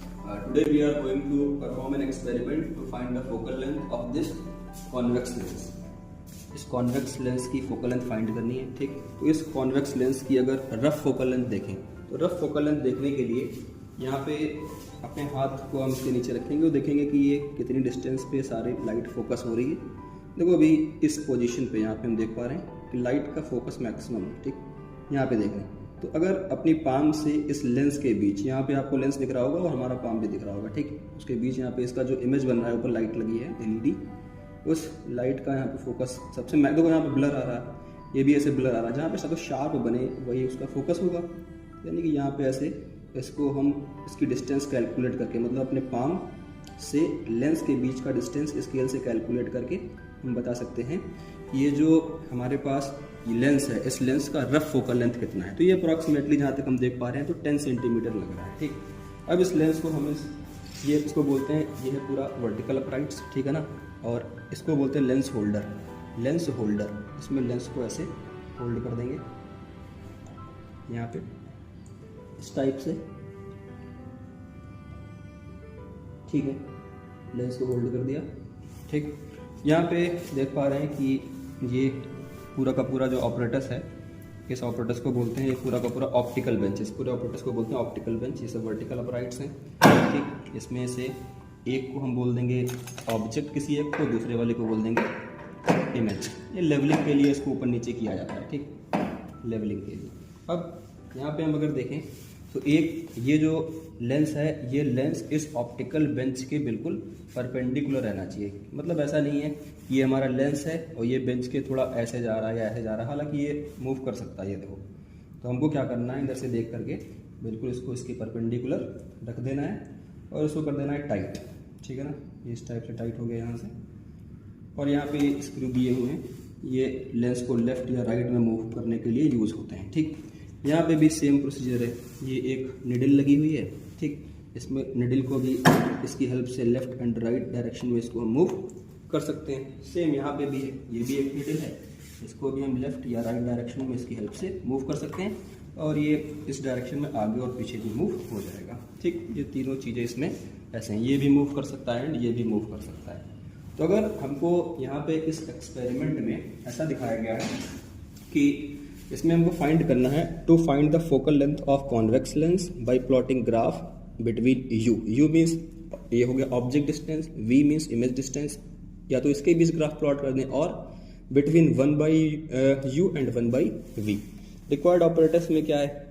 Today we are going to perform an experiment to find the focal length of this convex lens. इस convex lens की focal length find करनी है, ठीक। तो इस convex lens की अगर रफ फोकल लेंथ देखें तो रफ फोकल लेंथ देखने के लिए यहाँ पे अपने हाथ को हम इसके नीचे रखेंगे और देखेंगे कि ये कितनी डिस्टेंस पे सारी लाइट फोकस हो रही है। देखो अभी इस पोजीशन पे यहाँ पे हम देख पा रहे हैं कि लाइट का फोकस मैक्सिमम है, ठीक। यहाँ पे देख रहे हैं तो अगर अपनी पाम से इस लेंस के बीच, यहाँ पे आपको लेंस दिख रहा होगा और हमारा पाम भी दिख रहा होगा, ठीक। उसके बीच यहाँ पे इसका जो इमेज बन रहा है, ऊपर लाइट लगी है LED, उस लाइट का यहाँ पे फोकस सबसे देखो यहाँ पे ब्लर आ रहा है, ये भी ऐसे ब्लर आ रहा है, जहाँ पे सबसे शार्प बने वही उसका फोकस होगा। यानी कि यहाँ पे ऐसे इसको हम इसकी डिस्टेंस कैलकुलेट करके, मतलब अपने पाम से लेंस के बीच का डिस्टेंस स्केल से कैलकुलेट करके हम बता सकते हैं ये जो हमारे पास ये लेंस है, इस लेंस का रफ फोकल लेंथ कितना है। तो ये अप्रॉक्सीमेटली जहाँ तक हम देख पा रहे हैं तो 10 सेंटीमीटर लग रहा है, ठीक। अब इस लेंस को हम ये इसको बोलते हैं, ये है पूरा वर्टिकल अपराइट्स, ठीक है ना। और इसको बोलते हैं लेंस होल्डर। लेंस होल्डर, इसमें लेंस को ऐसे होल्ड कर देंगे यहाँ पे इस टाइप से, ठीक है। लेंस को होल्ड कर दिया, ठीक। यहाँ पे देख पा रहे हैं कि ये पूरा का पूरा जो ऑपरेटस है, इस ऑपरेटस को बोलते हैं, ये पूरा का पूरा ऑप्टिकल बेंच, इस पूरे ऑपरेटस को बोलते हैं ऑप्टिकल बेंच। ये सब वर्टिकल अपराइट्स हैं, ठीक। इसमें से एक को हम बोल देंगे ऑब्जेक्ट, किसी एक को, दूसरे वाले को बोल देंगे इमेज। ये लेवलिंग के लिए इसको ऊपर नीचे किया जाता है, ठीक, लेवलिंग के लिए। अब यहाँ पे हम अगर देखें तो एक ये जो लेंस है, ये लेंस इस ऑप्टिकल बेंच के बिल्कुल परपेंडिकुलर रहना चाहिए। मतलब ऐसा नहीं है ये हमारा लेंस है और ये बेंच के थोड़ा ऐसे जा रहा है या ऐसे जा रहा है, हालांकि ये मूव कर सकता है, ये देखो। तो हमको क्या करना है, इधर से देख करके बिल्कुल इसको इसके परपेंडिकुलर रख देना है और इसको कर देना है टाइट, ठीक है ना। ये इस टाइप से टाइट हो गया यहाँ से। और यहाँ पे स्क्रू दिए हुए हैं, ये लेंस को लेफ्ट या राइट में मूव करने के लिए यूज़ होते हैं, ठीक। यहाँ पे भी सेम प्रोसीजर है, ये एक निडल लगी हुई है, ठीक। इसमें निडल को भी इसकी हेल्प से लेफ्ट एंड राइट डायरेक्शन में इसको हम मूव कर सकते हैं। सेम यहाँ पे भी है, ये भी एक निडल है, इसको भी हम लेफ्ट या राइट डायरेक्शन में इसकी हेल्प से मूव कर सकते हैं और ये इस डायरेक्शन में आगे और पीछे भी मूव हो जाएगा, ठीक। ये तीनों चीज़ें इसमें ऐसे हैं, ये भी मूव कर सकता है एंड ये भी मूव कर सकता है। तो अगर हमको यहाँ पे इस एक्सपेरिमेंट में ऐसा दिखाया गया है कि इसमें हमको फाइंड करना है to find the focal length of convex lens by plotting graph between u means ये हो गया object distance, v means image distance, या तो इसके बीच ग्राफ प्लॉट कर दें, और between 1/u and 1/v। Required operators में क्या है,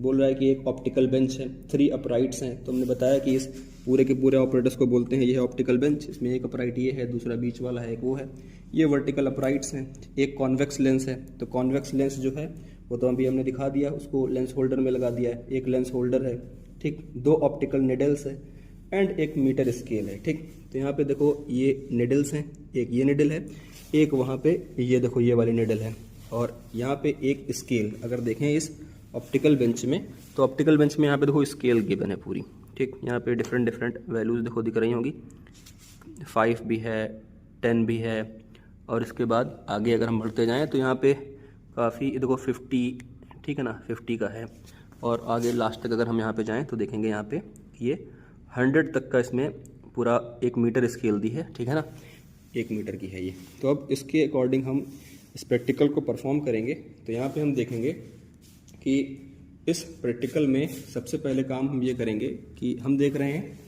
बोल रहा है कि एक ऑप्टिकल बेंच है, 3 अपराइट्स हैं। तो हमने बताया कि इस पूरे के पूरे ऑपरेटर्स को बोलते हैं, ये है ऑप्टिकल बेंच, इसमें एक अपराइट ये है, दूसरा बीच वाला है, एक वो है। ये वर्टिकल अपराइट्स हैं। एक कॉन्वेक्स लेंस है, तो कॉन्वेक्स लेंस जो है वो तो अभी हमने दिखा दिया, उसको लेंस होल्डर में लगा दिया है। एक लेंस होल्डर है, ठीक। 2 ऑप्टिकल निडल्स है एंड एक मीटर स्केल है, ठीक। तो यहाँ पे देखो ये निडल्स हैं, एक ये निडल है, एक वहाँ पे ये देखो ये वाली निडल है, और यहाँ पे एक स्केल। अगर देखें इस ऑप्टिकल बेंच में, तो ऑप्टिकल बेंच में यहाँ पे देखो स्केल गिवन है पूरी, ठीक। यहाँ पे डिफरेंट वैल्यूज़ देखो दिख रही होंगी, 5 भी है, 10 भी है, और इसके बाद आगे अगर हम बढ़ते जाएं तो यहाँ पे काफ़ी देखो 50, ठीक है ना, 50 का है। और आगे लास्ट तक अगर हम यहाँ पे जाएं तो देखेंगे यहाँ पे ये 100 तक का इसमें पूरा 1 मीटर स्केल दी है, ठीक है ना, 1 मीटर की है ये। तो अब इसके अकॉर्डिंग हम इस प्रैक्टिकल को परफॉर्म करेंगे। तो यहाँ पे हम देखेंगे कि इस प्रैक्टिकल में सबसे पहले काम हम ये करेंगे कि हम देख रहे हैं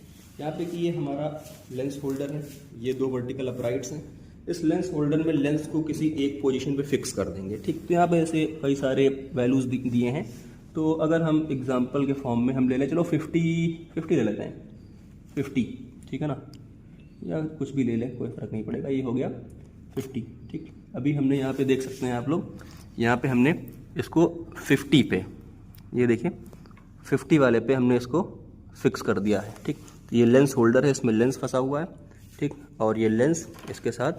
यहाँ पे कि ये हमारा लेंस होल्डर है, ये 2 वर्टिकल अपराइट्स हैं। इस लेंस होल्डर में लेंस को किसी एक पोजीशन पे फिक्स कर देंगे, ठीक। तो यहाँ पे ऐसे कई सारे वैल्यूज़ दिए हैं। तो अगर हम एग्जांपल के फॉर्म में हम ले लें, चलो 50 ले लेते हैं, 50, ठीक है ना, या कुछ भी ले लें, कोई फ़र्क नहीं पड़ेगा। ये हो गया 50, ठीक। अभी हमने यहाँ पे देख सकते हैं आप लोग, यहाँ पे हमने इसको 50 पे, ये देखिए 50 वाले पे हमने इसको फिक्स कर दिया है, ठीक। तो ये लेंस होल्डर है, इसमें लेंस फंसा हुआ है, ठीक। और ये लेंस इसके साथ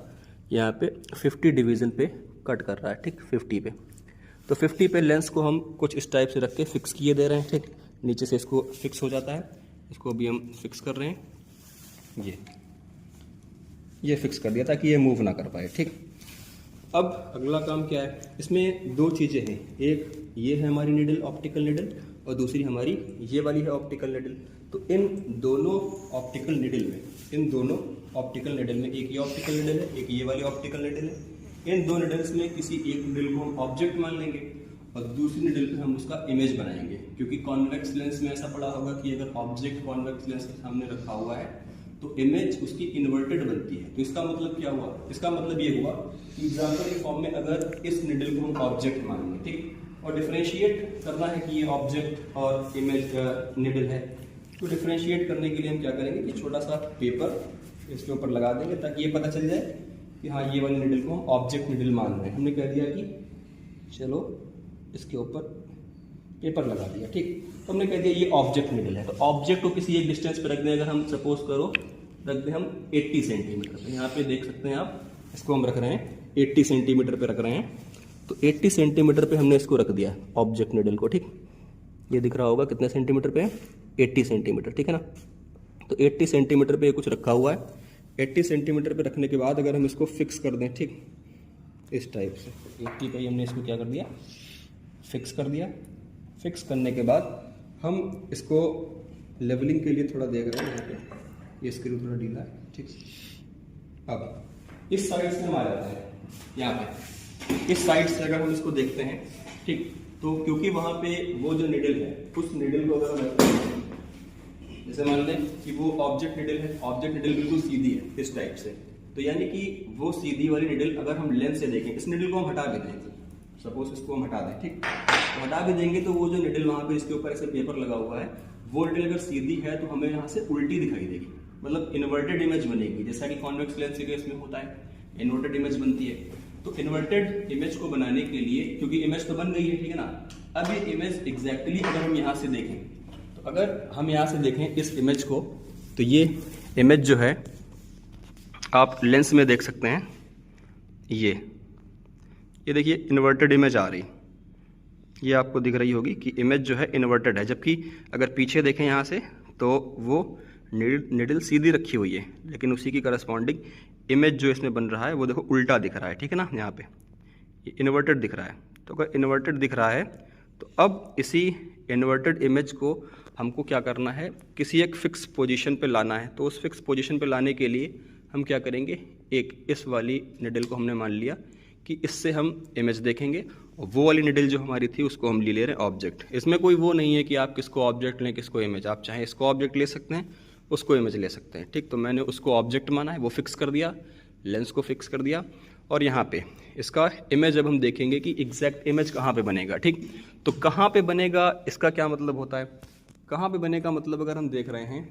यहाँ पे 50 डिवीज़न पे कट कर रहा है, ठीक, 50 पे। तो 50 पे लेंस को हम कुछ इस टाइप से रख के फिक्स किए दे रहे हैं, ठीक। नीचे से इसको फिक्स हो जाता है, इसको भी हम फिक्स कर रहे हैं, ये फिक्स कर दिया ताकि ये मूव ना कर पाए, ठीक। अब अगला काम क्या है, इसमें 2 चीज़ें हैं, एक ये है हमारी निडल, ऑप्टिकल निडल, और दूसरी हमारी ये वाली है ऑप्टिकल निडल। तो इन दोनों ऑप्टिकल निडल में, इन दोनों ऑप्टिकल निडल में, एक ये ऑप्टिकल निडल है, एक ये वाली ऑप्टिकल निडल है, इन दो निडल्स में किसी एक निडल को हम ऑब्जेक्ट मान लेंगे और दूसरी निडल पे हम उसका इमेज बनाएंगे। क्योंकि कॉन्वेक्स लेंस में ऐसा पड़ा होगा कि अगर ऑब्जेक्ट कॉन्वेक्स लेंस के सामने रखा हुआ है तो इमेज उसकी इन्वर्टेड बनती है। तो इसका मतलब क्या हुआ? इसका मतलब ये हुआ कि एग्जाम्पल के फॉर्म में अगर इस निडल को हम ऑब्जेक्ट मानेंगे, ठीक, और डिफरेंशिएट करना है कि ये ऑब्जेक्ट और इमेज निडल है, तो डिफरेंशिएट करने के लिए हम क्या करेंगे कि छोटा सा पेपर इसके ऊपर लगा देंगे ताकि ये पता चल जाए कि हाँ ये वाली निडल को हम ऑब्जेक्ट निडल मान रहे हैं। हमने कह दिया कि चलो इसके ऊपर पेपर लगा दिया, ठीक, तो हमने कह दिया ये ऑब्जेक्ट निडल है। तो ऑब्जेक्ट को किसी एक डिस्टेंस पे रख दें, अगर हम सपोज करो रख दें हम 80 सेंटीमीटर पे, यहाँ पे देख सकते हैं आप, इसको हम रख रहे हैं 80 सेंटीमीटर पे रख रहे हैं। तो 80 सेंटीमीटर पे हमने इसको रख दिया ऑब्जेक्ट निडल को, ठीक, ये दिख रहा होगा कितने सेंटीमीटर पे है, 80 सेंटीमीटर, ठीक है ना। तो 80 सेंटीमीटर पे कुछ रखा हुआ है। 80 सेंटीमीटर पे रखने के बाद अगर हम इसको फिक्स कर दें, ठीक, इस टाइप से 80 पे ही हमने इसको क्या कर दिया, फिक्स कर दिया। फिक्स करने के बाद हम इसको लेवलिंग के लिए थोड़ा देख रहे हैं, यहाँ पे ये स्क्रू थोड़ा ढीला है, ठीक। अब इस साइड से हम आ जाते हैं, यहाँ पे इस साइड से अगर हम इसको देखते हैं, ठीक, तो क्योंकि वहाँ पे वो जो निडल है उस निडल को अगर हम रखते हैं, जैसे मान लें कि वो ऑब्जेक्ट निडल है, ऑब्जेक्ट निडल बिल्कुल सीधी है इस टाइप से, तो यानी कि वो सीधी वाली निडल अगर हम लेंस से देखें, इस निडल को हम हटा भी देंगे, सपोज इसको हम हटा दें, ठीक, तो हटा भी देंगे तो वो जो निडल वहाँ पे इसके ऊपर ऐसे पेपर लगा हुआ है, वो निडल अगर सीधी है तो हमें यहाँ से उल्टी दिखाई देगी, मतलब इन्वर्टेड इमेज बनेगी, जैसा कि कॉन्वेक्स लेंस के केस में होता है, इन्वर्टेड इमेज बनती है। तो इन्वर्टेड इमेज को बनाने के लिए, क्योंकि इमेज तो बन गई है, ठीक है ना, अब ये इमेज एग्जैक्टली अगर हम यहाँ से देखें, तो अगर हम यहाँ से देखें इस इमेज को, तो ये इमेज जो है आप लेंस में देख सकते हैं, ये देखिए इन्वर्टेड इमेज आ रही, ये आपको दिख रही होगी कि इमेज जो है इन्वर्टेड है, जबकि अगर पीछे देखें यहाँ से तो वो निडल सीधी रखी हुई है, लेकिन उसी की करस्पॉन्डिंग इमेज जो इसमें बन रहा है वो देखो उल्टा दिख रहा है, ठीक है ना, यहाँ पे ये इन्वर्टेड दिख रहा है। तो अगर इन्वर्टेड दिख रहा है तो अब इसी इन्वर्टेड इमेज को हमको क्या करना है, किसी एक फिक्स पोजीशन पे लाना है। तो उस फिक्स पोजीशन पे लाने के लिए हम क्या करेंगे, एक इस वाली निडल को हमने मान लिया कि इससे हम इमेज देखेंगे, और वो वाली निडल जो हमारी थी उसको हम ले रहे हैं ऑब्जेक्ट। इसमें कोई वो नहीं है कि आप किसको ऑब्जेक्ट लें किसको इमेज, आप चाहे इसको ऑब्जेक्ट ले सकते हैं उसको इमेज ले सकते हैं, ठीक। तो मैंने उसको ऑब्जेक्ट माना है, वो फिक्स कर दिया, लेंस को फिक्स कर दिया, और यहाँ पे इसका इमेज जब हम देखेंगे कि एग्जैक्ट इमेज कहाँ पे बनेगा, ठीक। तो कहाँ पे बनेगा इसका क्या मतलब होता है, कहाँ पे बनेगा मतलब अगर हम देख रहे हैं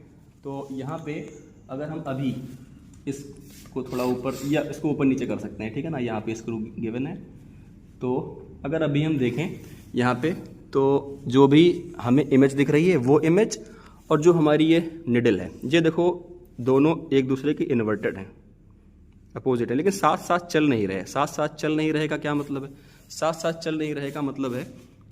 तो यहाँ पे अगर हम अभी इसको थोड़ा ऊपर या इसको ऊपर नीचे कर सकते हैं, ठीक है ना, यहाँ पे स्क्रू गिवन है। तो अगर अभी हम देखें यहाँ पे तो जो भी हमें इमेज दिख रही है वो इमेज और जो हमारी ये निडल है, ये देखो दोनों एक दूसरे की इन्वर्टेड हैं, अपोजिट है, लेकिन साथ साथ चल नहीं रहे। साथ साथ चल नहीं रहे का क्या मतलब है, साथ साथ चल नहीं रहे का मतलब है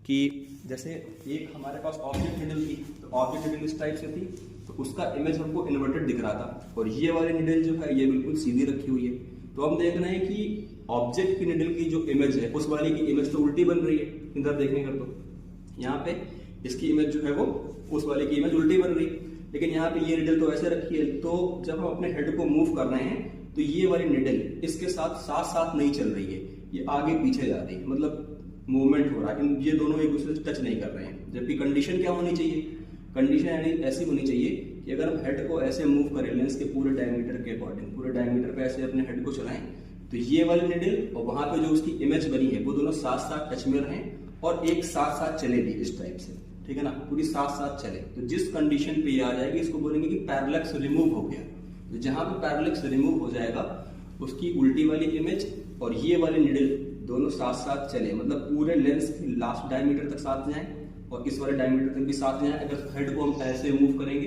कि जैसे एक हमारे पास ऑब्जेक्ट निडल थी, तो ऑब्जेक्ट निडल इस टाइप से थी, तो उसका इमेज हमको इन्वर्टेड दिख रहा था, और ये वाली निडल जो है ये बिल्कुल सीधी रखी हुई है। तो हम देख रहे हैं कि ऑब्जेक्ट की निडल की जो इमेज है उस वाली की इमेज तो उल्टी बन रही है, इधर देखने का तो यहाँ पे इसकी इमेज जो है वो उस वाले की इमेज उल्टी बन रही, लेकिन यहाँ पे ये निडल तो ऐसे रखी है। तो जब हम अपने हेड को मूव कर रहे हैं तो ये वाली निडल इसके साथ साथ साथ नहीं चल रही है, ये आगे पीछे जा रही है, मतलब मूवमेंट हो रहा है, ये दोनों एक दूसरे से टच नहीं कर रहे हैं। जबकि कंडीशन क्या होनी चाहिए, कंडीशन यानी ऐसी होनी चाहिए कि अगर हम हेड को ऐसे मूव करें लेंस के पूरे डायमीटर के अकॉर्डिंग, पूरे डायमीटर पे ऐसे अपने हेड को चलाएं, तो ये वाली निडल और वहां पे जो उसकी इमेज बनी है वो दोनों साथ साथ टच में रहें और एक साथ साथ चले भी इस टाइप से, ठीक है ना, पूरी साथ साथ चले। तो जिस कंडीशन पे ये आ जाएगी इसको बोलेंगे कि पैरेलैक्स रिमूव हो गया। तो जहां पे पैरेलैक्स रिमूव हो जाएगा उसकी उल्टी वाली इमेज और ये वाली निडल दोनों साथ साथ चले, मतलब पूरे लेंस की लास्ट डायमीटर तक साथ जाएं और इस वाले डायमीटर तक भी साथ जाएं। अगर हेड को हम ऐसे मूव करेंगे,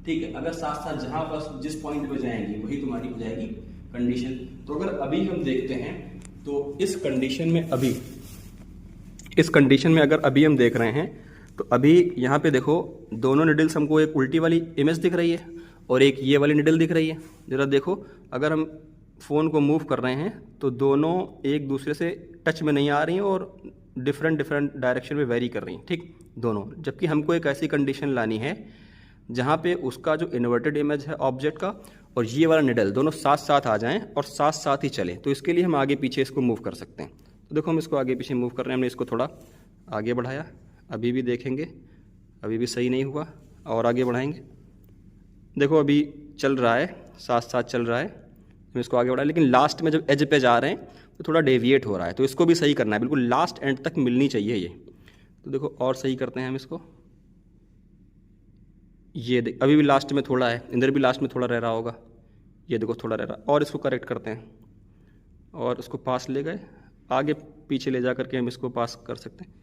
ठीक है, अगर साथ साथ जहां पास जिस पॉइंट पे जाएंगे वही तुम्हारी हो जाएगी कंडीशन। तो अगर अभी हम देखते हैं तो इस कंडीशन में अभी इस कंडीशन में अगर अभी हम देख रहे हैं तो अभी यहाँ पे देखो दोनों निडल्स हमको एक उल्टी वाली इमेज दिख रही है और एक ये वाली निडल दिख रही है। जरा देखो अगर हम फ़ोन को मूव कर रहे हैं तो दोनों एक दूसरे से टच में नहीं आ रही हैं और डिफरेंट डायरेक्शन में वेरी कर रही हैं, ठीक, दोनों। जबकि हमको एक ऐसी कंडीशन लानी है जहाँ पे उसका जो इन्वर्टेड इमेज है ऑब्जेक्ट का और ये वाला निडल दोनों साथ साथ आ जाएं और साथ साथ ही चले। तो इसके लिए हम आगे पीछे इसको मूव कर सकते हैं। तो देखो हम इसको आगे पीछे मूव कर रहे हैं, हमने इसको थोड़ा आगे बढ़ाया, अभी भी देखेंगे अभी भी सही नहीं हुआ, और आगे बढ़ाएंगे, देखो अभी चल रहा है, साथ साथ चल रहा है, हम इसको आगे बढ़ाएं, लेकिन लास्ट में जब एज पे जा रहे हैं तो थोड़ा डेविएट हो रहा है, तो इसको भी सही करना है, बिल्कुल लास्ट एंड तक मिलनी चाहिए ये। तो देखो और सही करते हैं हम इसको, ये देख अभी भी लास्ट में थोड़ा है, इधर भी लास्ट में थोड़ा रह रहा होगा, ये देखो थोड़ा रह रहा, और इसको करेक्ट करते हैं और उसको पास ले गए, आगे पीछे ले जा करके हम इसको पास कर सकते हैं।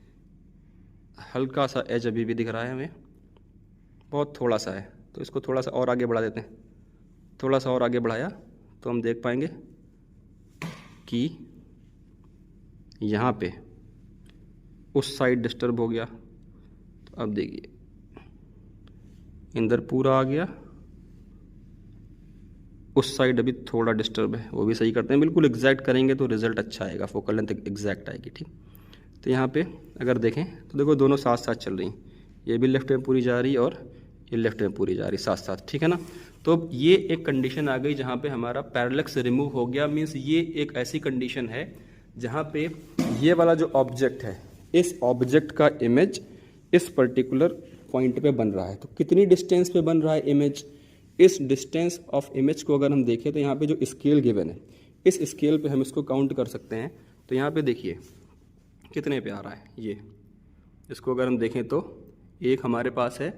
हल्का सा एज अभी भी दिख रहा है हमें, बहुत थोड़ा सा है, तो इसको थोड़ा सा और आगे बढ़ा देते हैं। थोड़ा सा और आगे बढ़ाया तो हम देख पाएंगे कि यहाँ पे उस साइड डिस्टर्ब हो गया। तो अब देखिए इधर पूरा आ गया, उस साइड अभी थोड़ा डिस्टर्ब है, वो भी सही करते हैं। बिल्कुल एग्जैक्ट करेंगे तो रिजल्ट अच्छा आएगा, फोकल लेंथ एग्जैक्ट आएगी। ठीक, तो यहाँ पे अगर देखें तो देखो दोनों साथ साथ चल रही, ये भी लेफ्ट में पूरी जा रही और ये लेफ्ट में पूरी जा रही साथ साथ, ठीक है ना। तो ये एक कंडीशन आ गई जहाँ पे हमारा पैरेलक्स रिमूव हो गया। मीन्स ये एक ऐसी कंडीशन है जहाँ पे ये वाला जो ऑब्जेक्ट है, इस ऑब्जेक्ट का इमेज इस पर्टिकुलर पॉइंट पे बन रहा है। तो कितनी डिस्टेंस पे बन रहा है इमेज, इस डिस्टेंस ऑफ इमेज को अगर हम देखें तो यहाँ पे जो स्केल गिवन है, इस स्केल पे हम इसको काउंट कर सकते हैं। तो यहाँ पे देखिए कितने पे आ रहा है ये, इसको अगर हम देखें तो एक हमारे पास है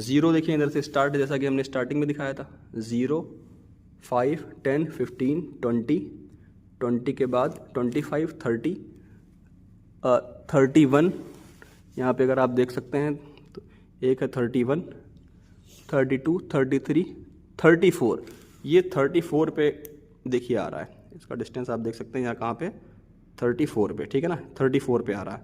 0, देखिए इधर से स्टार्ट, जैसा कि हमने स्टार्टिंग में दिखाया था, 0, 5, 10, 15, 20 के बाद 25, 30, 31, यहाँ पे अगर आप देख सकते हैं तो एक है 31, 32, 33, 34, ये 34 पे देखिए आ रहा है, इसका डिस्टेंस आप देख सकते हैं यहाँ कहाँ पे 34 पे, ठीक है ना, 34 पे आ रहा है।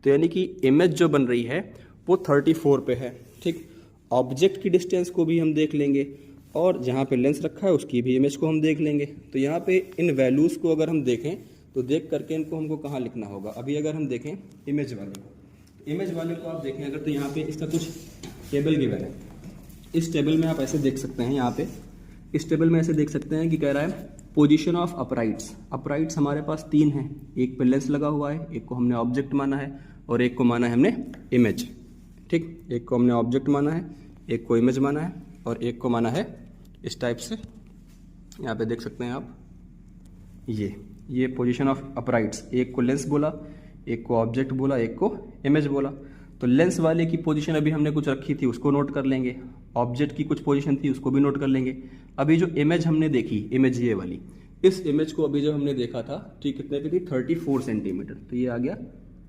तो यानी कि इमेज जो बन रही है वो 34 पे है। ठीक, ऑब्जेक्ट की डिस्टेंस को भी हम देख लेंगे और जहाँ पे लेंस रखा है उसकी भी इमेज को हम देख लेंगे। तो यहाँ पे इन वैल्यूज़ को अगर हम देखें तो देख करके इनको हमको कहाँ लिखना होगा। अभी अगर हम देखें इमेज वाले को, तो इमेज वाले को आप देखें अगर, तो यहाँ पे इसका कुछ टेबल गिवन है। इस टेबल में आप ऐसे देख सकते हैं, यहाँ पे इस टेबल में ऐसे देख सकते हैं कि कह रहा है पोजीशन ऑफ अपराइट्स। अपराइट्स हमारे पास 3 हैं, एक पे लेंस लगा हुआ है, एक को हमने ऑब्जेक्ट माना है और एक को माना है हमने इमेज। ठीक, एक को हमने ऑब्जेक्ट माना है, एक को इमेज माना है और एक को माना है इस टाइप से। यहाँ पे देख सकते हैं आप, ये पोजीशन ऑफ अपराइट्स, एक को लेंस बोला, एक को ऑब्जेक्ट बोला, एक को इमेज बोला। तो लेंस वाले की पोजीशन अभी हमने कुछ रखी थी उसको नोट कर लेंगे, ऑब्जेक्ट की कुछ पोजीशन थी उसको भी नोट कर लेंगे। अभी जो इमेज हमने देखी, इमेज ये वाली, इस इमेज को अभी जो हमने देखा था, ठीक, कितने पे थी, 34 सेंटीमीटर। तो ये आ गया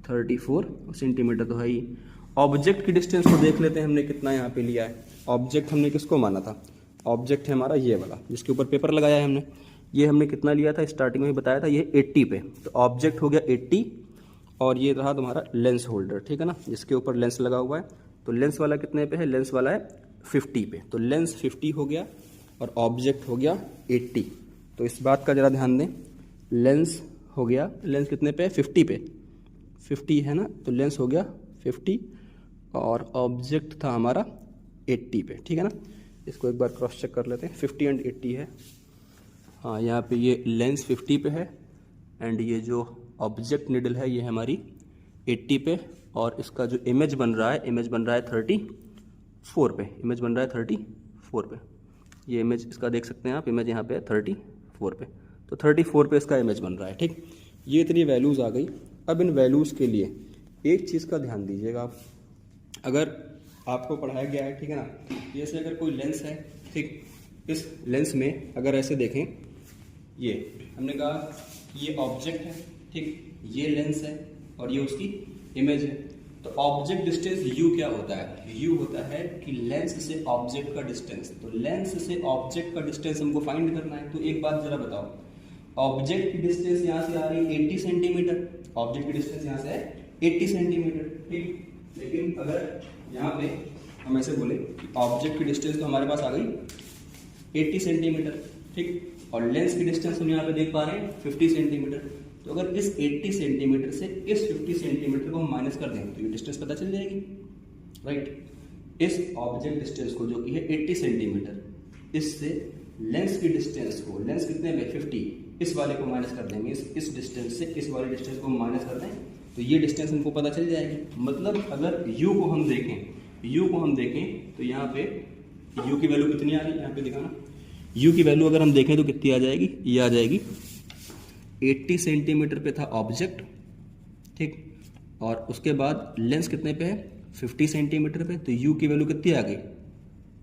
34 सेंटीमीटर तो है ही। ऑब्जेक्ट की डिस्टेंस को देख लेते हैं हमने कितना यहाँ पे लिया है। ऑब्जेक्ट हमने किसको माना था, ऑब्जेक्ट है हमारा ये वाला जिसके ऊपर पेपर लगाया है हमने, ये हमने कितना लिया था, स्टार्टिंग में ही बताया था, ये 80 पे। तो ऑब्जेक्ट हो गया 80 और ये रहा तुम्हारा लेंस होल्डर, ठीक है ना, जिसके ऊपर लेंस लगा हुआ है। तो लेंस वाला कितने पे है, लेंस वाला है 50 पे। तो लेंस 50 हो गया और ऑब्जेक्ट हो गया 80। तो इस बात का ज़रा ध्यान दें, लेंस हो गया, लेंस कितने पे, 50 पे, 50 है ना, तो लेंस हो गया 50 और ऑब्जेक्ट था हमारा 80 पे, ठीक है ना। इसको एक बार क्रॉस चेक कर लेते हैं, 50 एंड 80 है। हाँ, यहाँ पे ये लेंस 50 पे है एंड ये जो ऑब्जेक्ट निडल है ये हमारी 80 पे, और इसका जो इमेज बन रहा है, इमेज बन रहा है 34 पे, इमेज बन रहा है 34 पे। ये इमेज इसका देख सकते हैं आप, इमेज यहाँ पे है 34 पे, तो 34 पे इसका इमेज बन रहा है। ठीक, ये इतनी वैल्यूज़ आ गई। अब इन वैल्यूज़ के लिए एक चीज़ का ध्यान दीजिएगा आप, अगर आपको पढ़ाया गया है, ठीक है ना, जैसे अगर कोई लेंस है, ठीक, इस लेंस में अगर ऐसे देखें, ये हमने कहा ये ऑब्जेक्ट है, ठीक, ये लेंस है और ये उसकी इमेज है। तो ऑब्जेक्ट डिस्टेंस u क्या होता है, u होता है कि लेंस से ऑब्जेक्ट का डिस्टेंस। तो लेंस से ऑब्जेक्ट का डिस्टेंस हमको फाइंड करना है। तो एक बात जरा बताओ, ऑब्जेक्ट की डिस्टेंस यहाँ से आ रही है 80 सेंटीमीटर, ऑब्जेक्ट की डिस्टेंस यहाँ से है 80 सेंटीमीटर, ठीक। लेकिन अगर यहाँ पे हम ऐसे बोले कि ऑब्जेक्ट की डिस्टेंस तो हमारे पास आ गई 80 सेंटीमीटर, ठीक, और लेंस की डिस्टेंस हम यहाँ पे देख पा रहे हैं 50 सेंटीमीटर। तो अगर इस 80 सेंटीमीटर से इस 50 सेंटीमीटर को हम माइनस कर दें तो ये डिस्टेंस पता चल जाएगी, राइट। इस ऑब्जेक्ट डिस्टेंस को जो कि है 80 सेंटीमीटर, इससे लेंस की डिस्टेंस को, लेंस कितने में 50, इस वाले को माइनस कर देंगे, इस डिस्टेंस से इस वाले डिस्टेंस को माइनस कर दें तो ये डिस्टेंस हमको पता चल जाएगी। मतलब अगर u को हम देखें तो यहाँ पे u की वैल्यू कितनी आ रही है, यहाँ पे दिखाना। u की वैल्यू अगर हम देखें तो कितनी आ जाएगी, ये आ जाएगी 80 सेंटीमीटर पे था ऑब्जेक्ट, ठीक, और उसके बाद लेंस कितने पे है 50 सेंटीमीटर पे, तो u की वैल्यू कितनी आ गई,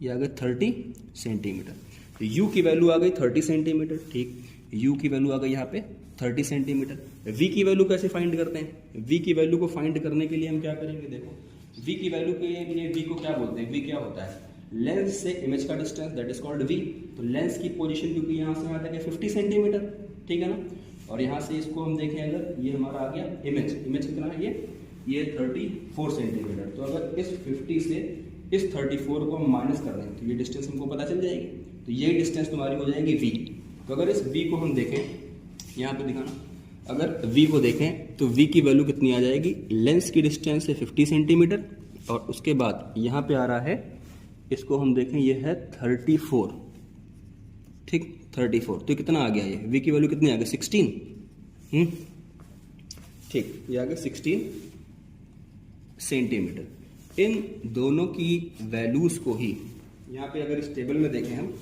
ये आ गई 30 सेंटीमीटर। तो u की वैल्यू आ गई 30 सेंटीमीटर, ठीक, u की वैल्यू आ गई यहाँ पे 30 सेंटीमीटर। v की वैल्यू कैसे फाइंड करते हैं, v की वैल्यू को फाइंड करने के लिए हम क्या करेंगे, देखो v की वैल्यू के लिए v को क्या बोलते हैं, v क्या होता है, लेंस से इमेज का distance, that is called v। तो लेंस की पोजीशन क्योंकि यहाँ से यहाँ तक है 50 सेंटीमीटर, ठीक है ना, और यहाँ से इसको हम देखें अगर, ये हमारा आ गया इमेज कितना है, ये 34 सेंटीमीटर। तो अगर इस 50 से इस 34 को हम माइनस कर दें तो ये डिस्टेंस हमको पता चल जाएगी, तो यही डिस्टेंस तुम्हारी हो जाएगी v। तो अगर इस v को हम देखें, यहाँ पे दिखाना, अगर v को देखें तो v की वैल्यू कितनी आ जाएगी, लेंस की डिस्टेंस है 50 सेंटीमीटर, और उसके बाद यहाँ पे आ रहा है, इसको हम देखें, ये है 34, ठीक, 34, तो कितना आ गया, ये v की वैल्यू कितनी आ गई 16, ठीक, ये आ गया 16 सेंटीमीटर। इन दोनों की वैल्यूज को ही यहाँ पे अगर इस टेबल में देखें हम,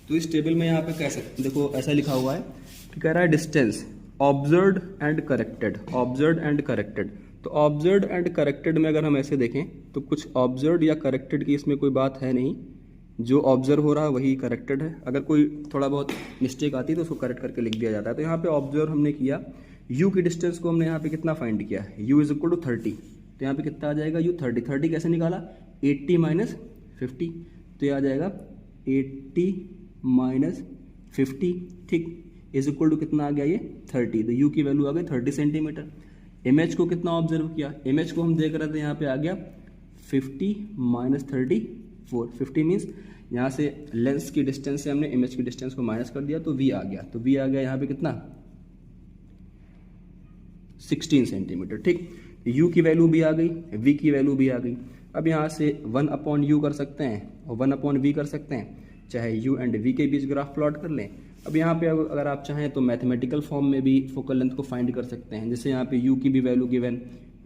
तो इस टेबल में यहाँ पे कह सकते, देखो ऐसा लिखा हुआ है कि कह रहा है distance observed and corrected, observed and corrected. तो ऑब्जर्व्ड एंड करेक्टेड में अगर हम ऐसे देखें तो कुछ ऑब्जर्व्ड या करेक्टेड की इसमें कोई बात है नहीं, जो ऑब्जर्व हो रहा है वही करेक्टेड है। अगर कोई थोड़ा बहुत मिस्टेक आती है तो उसको करेक्ट करके लिख दिया जाता है। तो यहाँ पे ऑब्जर्व हमने किया, u की डिस्टेंस को हमने यहाँ पे कितना फाइंड किया, u इज इक्वल टू 30, तो यहाँ पे कितना आ जाएगा u 30 कैसे निकाला, 80 माइनस 50, तो ये आ जाएगा 80 माइनस 50, ठीक, इज इक्वल टू कितना आ गया, ये 30। तो u की वैल्यू आ गई 30 सेंटीमीटर। इमेज को कितना ऑब्जर्व किया, इमेज को हम देख रहे थे, यहाँ पे आ गया 50 माइनस 34, 50 मीन्स यहाँ से लेंस की डिस्टेंस से हमने इमेज की डिस्टेंस को माइनस कर दिया तो v आ गया, तो v आ गया यहाँ पे कितना 16 सेंटीमीटर, ठीक। u की वैल्यू भी आ गई, v की वैल्यू भी आ गई। अब यहाँ से 1/u कर सकते हैं और 1/v कर सकते हैं, चाहे u एंड v के बीच ग्राफ प्लॉट कर लें। अब यहाँ पे अगर आप चाहें तो मैथमेटिकल फॉर्म में भी फोकल लेंथ को फाइंड कर सकते हैं, जैसे यहाँ पे u की भी वैल्यू गिवन,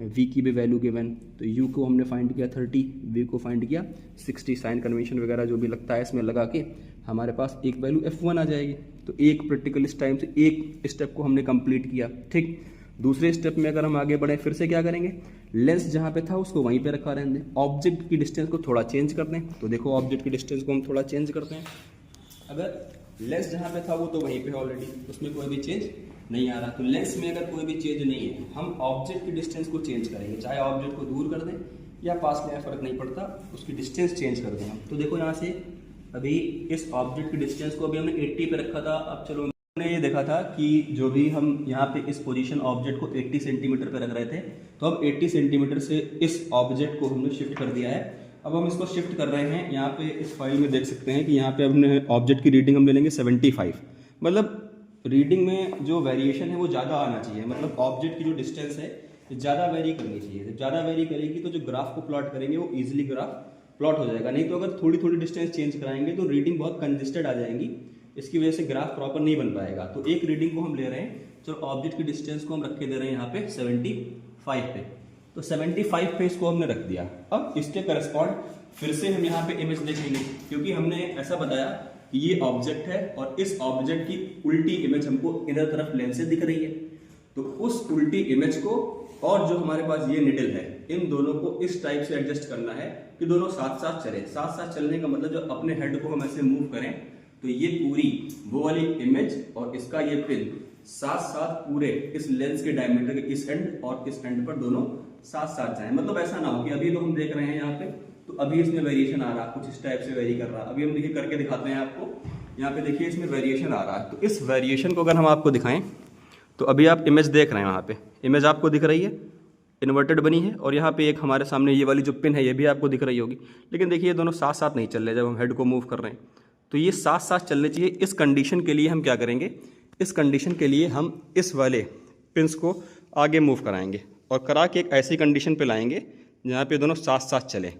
v की भी वैल्यू गिवन, तो u को हमने फाइंड किया 30, v को फाइंड किया 60, साइन कन्वेंशन वगैरह जो भी लगता है इसमें लगा के हमारे पास एक वैल्यू f1 आ जाएगी। तो एक प्रैक्टिकल इस टाइम से एक स्टेप को हमने कंप्लीट किया, ठीक। दूसरे स्टेप में अगर हम आगे बढ़े, फिर से क्या करेंगे, लेंस जहाँ पे था उसको वहीं पे रखा रहने दें, ऑब्जेक्ट की डिस्टेंस को थोड़ा चेंज कर दें। तो देखो ऑब्जेक्ट की डिस्टेंस को हम थोड़ा चेंज करते हैं, अगर लेंस जहाँ पे था वो तो वहीं पे ऑलरेडी, उसमें कोई भी चेंज नहीं आ रहा। तो लेंस में अगर कोई भी चेंज नहीं है, हम ऑब्जेक्ट की डिस्टेंस को चेंज करेंगे, चाहे ऑब्जेक्ट को दूर कर दें या पास ले आए, फर्क नहीं पड़ता, उसकी डिस्टेंस चेंज कर दें हम। तो देखो यहाँ से अभी इस ऑब्जेक्ट की डिस्टेंस को अभी हमने 80 पे रखा था। अब चलो हमने ये देखा था कि जो भी हम यहाँ पे इस पोजीशन ऑब्जेक्ट को 80 सेंटीमीटर पे रख रहे थे, तो अब 80 सेंटीमीटर से इस ऑब्जेक्ट को हमने शिफ्ट कर दिया है। अब हम इसको शिफ्ट कर रहे हैं, यहाँ पे इस फाइल में देख सकते हैं कि यहाँ पे हमने ऑब्जेक्ट की रीडिंग हम ले लेंगे 75। मतलब रीडिंग में जो वेरिएशन है वो ज़्यादा आना चाहिए, मतलब ऑब्जेक्ट की जो डिस्टेंस है ज़्यादा वेरी करनी चाहिए। जब ज़्यादा वेरी करेगी तो जो ग्राफ को प्लॉट करेंगे वो ईजिली ग्राफ प्लॉट हो जाएगा। नहीं तो अगर थोड़ी थोड़ी डिस्टेंस चेंज कराएंगे तो रीडिंग बहुत कंजेस्टेड आ जाएंगी, इसकी वजह से ग्राफ प्रॉपर नहीं बन पाएगा। तो एक रीडिंग को हम ले रहे हैं, चलो ऑब्जेक्ट की डिस्टेंस को हम रख के दे रहे हैं यहाँ पे 75 पे, तो 75 पे इसको हमने रख दिया। अब इसके करस्पॉन्ड फिर से हम यहाँ पे इमेज देखेंगे, क्योंकि हमने ऐसा बताया कि ये ऑब्जेक्ट है और इस ऑब्जेक्ट की उल्टी इमेज हमको इधर तरफ लेंस से दिख रही है। तो उस उल्टी इमेज को और जो हमारे पास ये निडल है, इन दोनों को इस टाइप से एडजस्ट करना है कि दोनों साथ साथ चले। साथ साथ चलने का मतलब जो अपने हेड को हम ऐसे मूव करें तो ये पूरी वो वाली इमेज और इसका ये पिन साथ साथ पूरे इस लेंस के डायमीटर के इस एंड और इस एंड पर दोनों साथ साथ जाएं। मतलब ऐसा ना हो कि अभी तो हम देख रहे हैं यहाँ पे, तो अभी इसमें वेरिएशन आ रहा है, कुछ इस टाइप से वेरी कर रहा है। अभी हम देखिए करके दिखाते हैं आपको, यहाँ पे देखिए इसमें वेरिएशन आ रहा है। तो इस वेरिएशन को अगर हम आपको दिखाएं तो अभी आप इमेज देख रहे हैं, वहाँ पे इमेज आपको दिख रही है, इन्वर्टेड बनी है, और यहाँ पे एक हमारे सामने ये वाली जो पिन है ये भी आपको दिख रही होगी। लेकिन देखिए ये दोनों साथ साथ नहीं चल रहे जब हम हेड को मूव कर रहे हैं, तो ये साथ साथ चलने चाहिए। इस कंडीशन के लिए हम क्या करेंगे, इस कंडीशन के लिए हम इस वाले पिन्स को आगे मूव कराएंगे और करा के एक ऐसी कंडीशन पे लाएंगे जहाँ पे दोनों साथ साथ चले।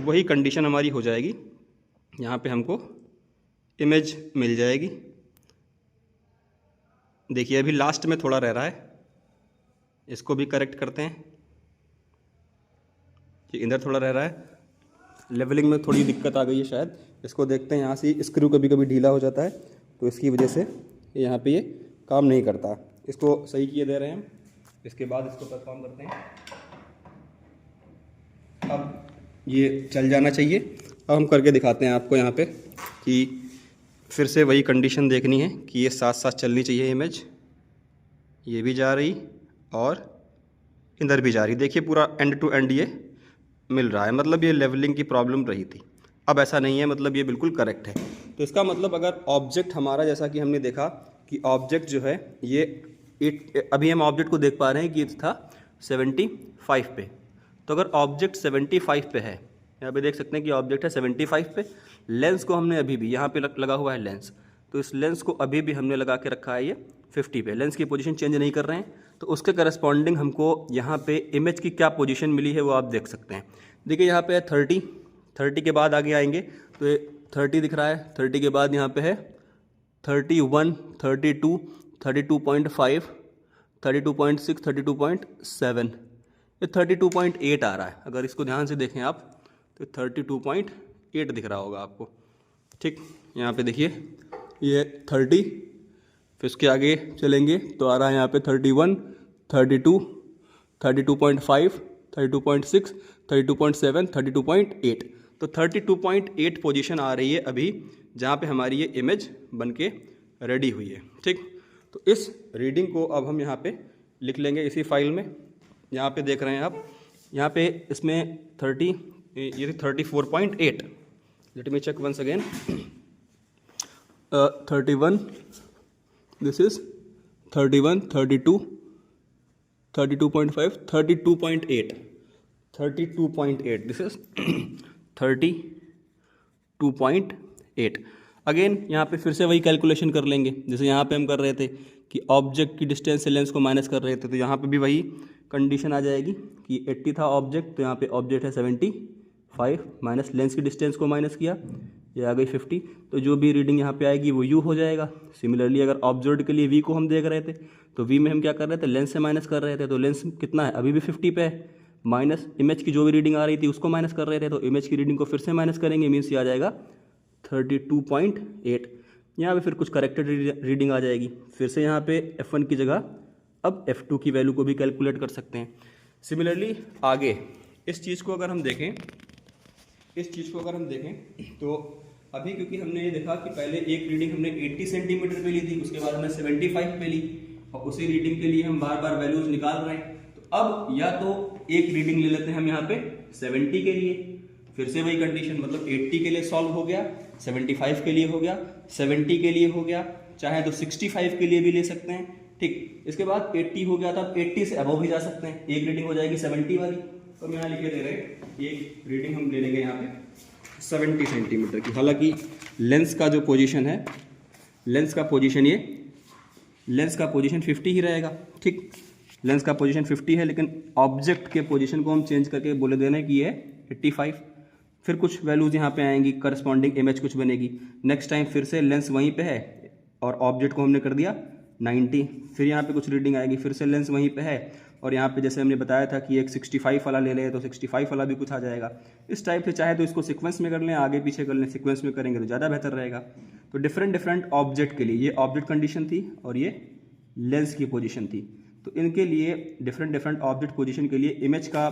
वही कंडीशन हमारी हो जाएगी। यहाँ पे हमको इमेज मिल जाएगी। देखिए अभी लास्ट में थोड़ा रह रहा है, इसको भी करेक्ट करते हैं। ये इधर थोड़ा रह रहा है, लेवलिंग में थोड़ी दिक्कत आ गई है शायद। इसको देखते हैं, यहाँ से स्क्रू कभी कभी ढीला हो जाता है तो इसकी वजह से यहाँ पे ये काम नहीं करता। इसको सही किए दे रहे हैं हम। इसके बाद इसको परफॉर्म करते हैं। अब ये चल जाना चाहिए। अब हम करके दिखाते हैं आपको यहाँ पे कि फिर से वही कंडीशन देखनी है कि ये साथ साथ चलनी चाहिए इमेज। ये भी जा रही और इधर भी जा रही। देखिए पूरा एंड टू एंड ये मिल रहा है, मतलब ये लेवलिंग की प्रॉब्लम रही थी। अब ऐसा नहीं है, मतलब ये बिल्कुल करेक्ट है। तो इसका मतलब अगर ऑब्जेक्ट हमारा, जैसा कि हमने देखा कि ऑब्जेक्ट जो है ये अभी हम ऑब्जेक्ट को देख पा रहे हैं कि था 75 पे। तो अगर ऑब्जेक्ट 75 पे है, यहाँ पे देख सकते हैं कि ऑब्जेक्ट है 75 पे। लेंस को हमने अभी भी, यहाँ पे लगा हुआ है लेंस, तो इस लेंस को अभी भी हमने लगा के रखा है ये 50 पे। लेंस की पोजीशन चेंज नहीं कर रहे हैं, तो उसके करस्पॉन्डिंग हमको यहाँ पे इमेज की क्या पोजीशन मिली है वो आप देख सकते हैं। देखिए यहाँ पे है 30 के बाद आगे आएंगे तो ये 30 दिख रहा है। 30 के बाद यहाँ पे है 31, 32, 32.5, 32.6, 32.7, ये 32.8 आ रहा है। अगर इसको ध्यान से देखें आप तो 32.8 दिख रहा होगा आपको। ठीक, यहाँ पे देखिए ये 30, फिर उसके आगे चलेंगे तो आ रहा है यहाँ पे 31, 32, 32.5, 32.6, 32.7, 32.8। तो 32.8 पोजीशन आ रही है अभी, जहाँ पे हमारी ये इमेज बन के रेडी हुई है। ठीक, तो इस रीडिंग को अब हम यहाँ पे लिख लेंगे इसी फाइल में। यहाँ पे देख रहे हैं आप, यहाँ पे इसमें 34.8। Let me check once again. 31, this is 31, 32, 32.5, 32.8, 32.8, this is 32.8। Again यहाँ पे फिर से वही कैलकुलेशन कर लेंगे जैसे यहाँ पे हम कर रहे थे कि ऑब्जेक्ट की डिस्टेंस से लेंस को माइनस कर रहे थे। तो यहाँ पे भी वही कंडीशन आ जाएगी कि 80 था ऑब्जेक्ट, तो यहाँ पे ऑब्जेक्ट है 75 माइनस लेंस की डिस्टेंस को माइनस किया, ये आ गई 50। तो जो भी रीडिंग यहाँ पे आएगी वो u हो जाएगा। सिमिलरली अगर ऑब्जर्व्ड के लिए v को हम देख रहे थे तो v में हम क्या कर रहे थे, लेंस से माइनस कर रहे थे। तो लेंस कितना है, अभी भी 50 पे है, माइनस इमेज की जो भी रीडिंग आ रही थी उसको माइनस कर रहे थे, तो इमेज की रीडिंग को फिर से माइनस करेंगे, मीन्स ये आ जाएगा 32.8। यहाँ पे फिर कुछ करेक्टेड रीडिंग आ जाएगी। फिर से यहाँ पे f1 की जगह अब f2 की वैल्यू को भी कैलकुलेट कर सकते हैं। सिमिलरली आगे इस चीज़ को अगर हम देखें, तो अभी क्योंकि हमने ये देखा कि पहले एक रीडिंग हमने 80 सेंटीमीटर पे ली थी, उसके बाद हमने 75 पे ली, और उसी रीडिंग के लिए हम बार बार वैल्यूज निकाल रहे हैं। तो अब या तो एक रीडिंग ले लेते हैं हम यहाँ पे 70 के लिए, फिर से वही कंडीशन, मतलब 80 के लिए सॉल्व हो गया, 75 के लिए हो गया, 70 के लिए हो गया, चाहे तो 65 के लिए भी ले सकते हैं। ठीक, इसके बाद 80 हो गया था, 80 से अबव भी जा सकते हैं, एक रीडिंग हो जाएगी 70 वाली। तो हम यहाँ लिखे दे रहे हैं, एक रीडिंग हम ले लेंगे यहाँ पे 70 सेंटीमीटर की। हालांकि लेंस का जो पोजीशन है, लेंस का पोजीशन 50 ही रहेगा। ठीक, लेंस का पोजीशन 50 है, लेकिन ऑब्जेक्ट के पोजीशन को हम चेंज करके बोले देना कि ये 85। फिर कुछ वैल्यूज यहाँ पे आएंगी, करस्पॉन्डिंग इमेज कुछ बनेगी। नेक्स्ट टाइम फिर से लेंस वहीं पे है और ऑब्जेक्ट को हमने कर दिया 90। फिर यहाँ पे कुछ रीडिंग आएगी, फिर से लेंस वहीं पे है, और यहाँ पे जैसे हमने बताया था कि एक 65 वाला ले लें तो 65 वाला भी कुछ आ जाएगा। इस टाइप से चाहे तो इसको सीक्वेंस में कर लें, आगे पीछे कर लें, सीक्वेंस में करेंगे तो ज़्यादा बेहतर रहेगा। तो डिफरेंट ऑब्जेक्ट के लिए, ये ऑब्जेक्ट कंडीशन थी और ये लेंस की पोजीशन थी, तो इनके लिए डिफरेंट ऑब्जेक्ट पोजीशन के लिए इमेज का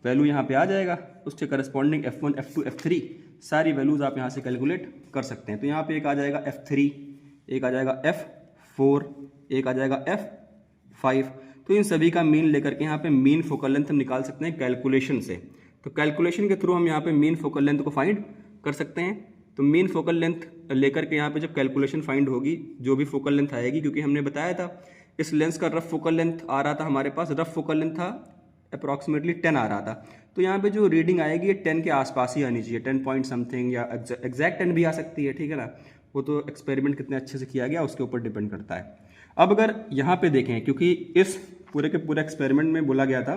वैल्यू यहाँ पे आ जाएगा, उसके करस्पॉन्डिंग f1, f2, f3 सारी वैल्यूज़ आप यहाँ से कैलकुलेट कर सकते हैं। तो यहाँ पे एक आ जाएगा f3, एक आ जाएगा f4, एक आ जाएगा f5। तो इन सभी का मीन लेकर के यहाँ पे मीन फोकल लेंथ हम निकाल सकते हैं कैलकुलेशन से। तो कैलकुलेशन के थ्रू हम यहाँ पे मीन फोकल लेंथ को फाइंड कर सकते हैं। तो मीन फोकल लेंथ लेकर के यहाँ पे जब कैलकुलेशन फाइंड होगी, जो भी फोकल लेंथ आएगी, क्योंकि हमने बताया था इस लेंस का रफ फोकल लेंथ आ रहा था हमारे पास, रफ फोकल लेंथ था अप्रॉक्सीमेटली 10 आ रहा था। तो यहाँ पे जो रीडिंग आएगी ये 10 के आसपास ही आनी चाहिए, 10 पॉइंट समथिंग, या एग्जैक्ट 10 भी आ सकती है, ठीक है ना। वो तो एक्सपेरिमेंट कितने अच्छे से किया गया उसके ऊपर डिपेंड करता है। अब अगर यहाँ पे देखें, क्योंकि इस पूरे के पूरे एक्सपेरिमेंट में बोला गया था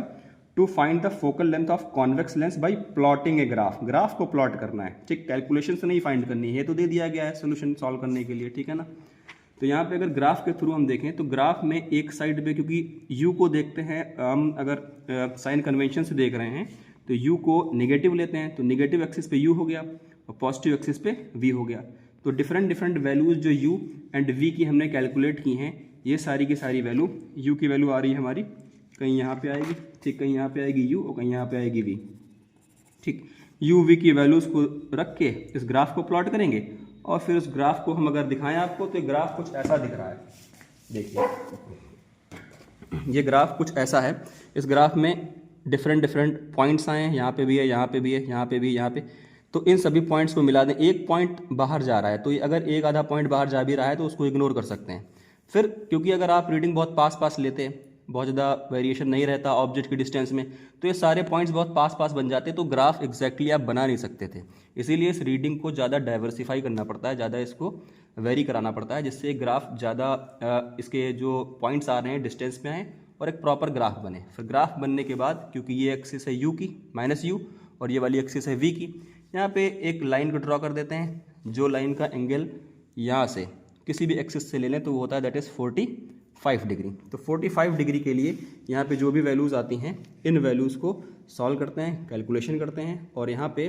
to find the focal length of convex lens by plotting a graph. Graph को प्लॉट करना है, ठीक, कैलकुलेशन से नहीं फाइंड करनी है, ये तो दे दिया गया है सोल्यूशन सॉल्व करने के लिए, ठीक है ना। तो यहाँ पे अगर ग्राफ के थ्रू हम देखें तो ग्राफ में एक साइड पे, क्योंकि u को देखते हैं हम अगर साइन कन्वेंशन से देख रहे हैं तो u को नेगेटिव लेते हैं, तो नेगेटिव एक्सिस पे u हो गया और पॉजिटिव एक्सिस पे v हो गया। तो डिफरेंट डिफरेंट वैल्यूज जो u एंड v की हमने कैलकुलेट की हैं, ये सारी की सारी वैल्यू, u की वैल्यू आ रही है हमारी कहीं यहाँ पे आएगी, ठीक, कहीं यहाँ पे आएगी u और कहीं यहाँ पे आएगी v, ठीक। u v की वैल्यूज को रख के इस ग्राफ को प्लॉट करेंगे और फिर उस ग्राफ को हम अगर दिखाएं आपको तो ये ग्राफ कुछ ऐसा दिख रहा है। देखिए ये ग्राफ कुछ ऐसा है, इस ग्राफ में डिफरेंट डिफरेंट पॉइंट्स आए हैं, यहाँ पे भी है, यहाँ पे भी है, यहाँ पे भी, यहाँ पे, तो इन सभी पॉइंट्स को मिला दें। एक पॉइंट बाहर जा रहा है तो ये अगर एक आधा पॉइंट बाहर जा भी रहा है तो उसको इग्नोर कर सकते हैं। फिर क्योंकि अगर आप रीडिंग बहुत पास पास लेते हैं, बहुत ज़्यादा वेरिएशन नहीं रहता ऑब्जेक्ट की डिस्टेंस में, तो ये सारे पॉइंट्स बहुत पास पास बन जाते, तो ग्राफ एग्जैक्टली आप बना नहीं सकते थे। इसीलिए इस रीडिंग को ज़्यादा डाइवर्सिफाई करना पड़ता है, ज़्यादा इसको वेरी कराना पड़ता है, जिससे ग्राफ ज़्यादा इसके जो पॉइंट्स आ रहे हैं डिस्टेंस में आए और एक प्रॉपर ग्राफ बने। फिर ग्राफ बनने के बाद, क्योंकि ये एक्सिस है u की माइनस u और ये वाली एक्सिस है v की, यहाँ पे एक लाइन को ड्रॉ कर देते हैं, जो लाइन का एंगल यहाँ से किसी भी एक्सिस से ले लें तो वो होता है दैट इज़ 45 डिग्री। तो 45 डिग्री के लिए यहाँ पे जो भी वैल्यूज़ आती हैं, इन वैल्यूज़ को सॉल्व करते हैं, कैलकुलेशन करते हैं और यहाँ पे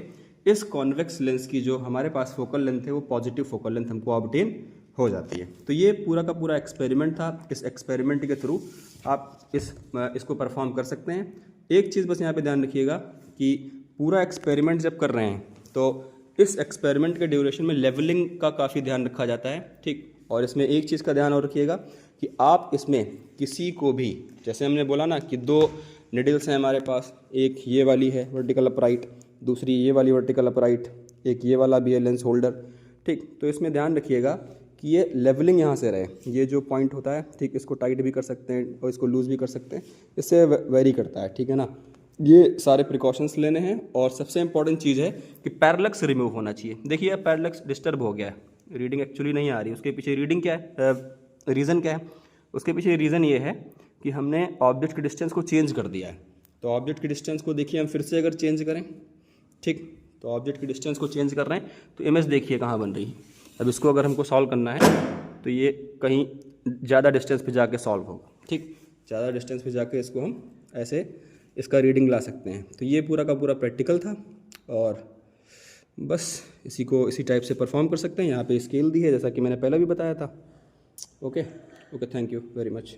इस कॉन्वेक्स लेंस की जो हमारे पास फोकल लेंथ है वो पॉजिटिव फोकल लेंथ हमको ऑब्टेन हो जाती है। तो ये पूरा का पूरा एक्सपेरिमेंट था। इस एक्सपेरिमेंट के थ्रू आप इसको परफॉर्म कर सकते हैं। एक चीज़ बस यहाँ पे ध्यान रखिएगा कि पूरा एक्सपेरिमेंट जब कर रहे हैं तो इस एक्सपेरिमेंट के ड्यूरेशन में लेवलिंग का काफ़ी ध्यान रखा जाता है, ठीक। और इसमें एक चीज़ का ध्यान और रखिएगा कि आप इसमें किसी को भी, जैसे हमने बोला ना कि 2 निडल्स हैं हमारे पास, एक ये वाली है वर्टिकल अपराइट, दूसरी ये वाली वर्टिकल अपराइट, एक ये वाला भी है लेंस होल्डर, ठीक। तो इसमें ध्यान रखिएगा कि ये लेवलिंग यहाँ से रहे, ये जो पॉइंट होता है, ठीक, इसको टाइट भी कर सकते हैं और इसको लूज़ भी कर सकते हैं, इससे वेरी करता है, ठीक है ना। ये सारे प्रिकॉशंस लेने हैं और सबसे इंपॉर्टेंट चीज़ है कि पैरेलक्स रिमूव होना चाहिए। देखिए अब पैरेलक्स डिस्टर्ब हो गया है, रीडिंग एक्चुअली नहीं आ रही, उसके पीछे रीडिंग क्या है, रीज़न क्या है, उसके पीछे रीज़न ये है कि हमने ऑब्जेक्ट की डिस्टेंस को चेंज कर दिया है। तो ऑब्जेक्ट की डिस्टेंस को देखिए हम फिर से अगर चेंज करें, ठीक, तो ऑब्जेक्ट की डिस्टेंस को चेंज कर रहे हैं तो इमेज देखिए कहाँ बन रही है। अब इसको अगर हमको सॉल्व करना है तो ये कहीं ज़्यादा डिस्टेंस पे जाके सॉल्व होगा, ठीक, ज़्यादा डिस्टेंस पे जाके इसको हम ऐसे इसका रीडिंग ला सकते हैं। तो ये पूरा का पूरा प्रैक्टिकल था और बस इसी को इसी टाइप से परफॉर्म कर सकते हैं। यहाँ पे स्केल दी है जैसा कि मैंने पहले भी बताया था। Okay, thank you very much.